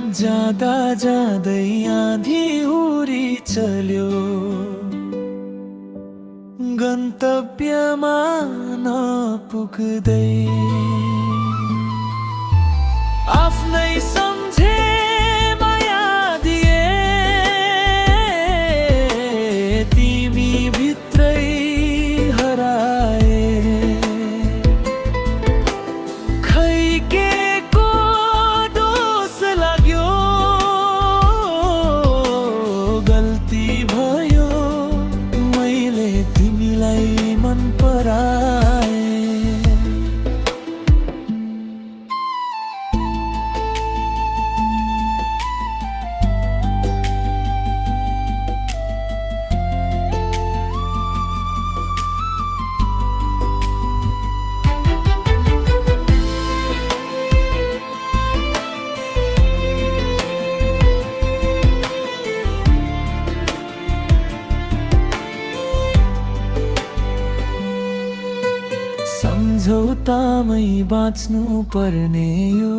जाँदा जाँदै आँधी हुरी चल्यो, गन्तव्यमा नपुग्दै आफ्नै सम्झे माया दिए, तिमी भित्रै हराए। खै के को दोष लाग्यो, गल्ती भयो मैले तिमीलाई मन पराए। सम्झौतामै बाँच्नु पर्ने यो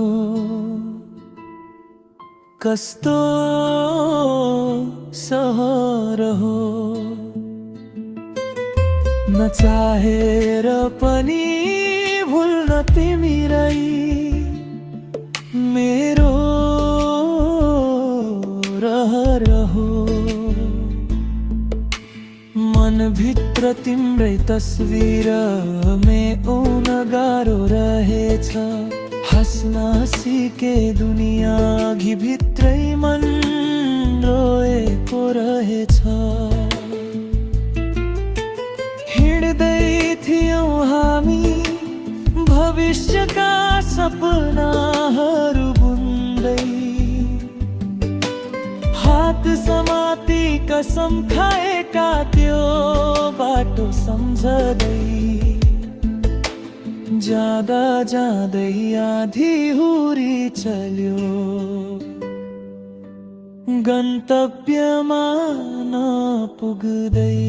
कस्तो सहर हो, नचाहेर पनि भुल्न तिमीलाई मेरो रहर हो। मनभित्र तिम्रै तस्बिर मेउन गाह्रो रहेछ, हाँस्न सिके दुनिया अघि भित्रै मन रोएको रहेछ। हिँड्दै थियौँ हामी भविष्यका सपनाहरू बुन्दै, हात समाती कसम खाएका त्यो बाटो सम्झदै। जाँदा जाँदै आँधी हुरी चल्यो, गन्तव्यमा नपुग्दै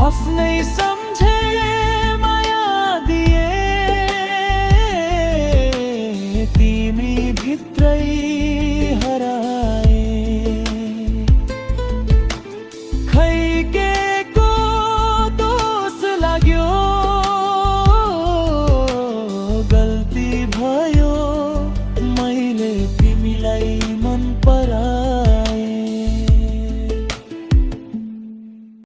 आफ्नै सम्झे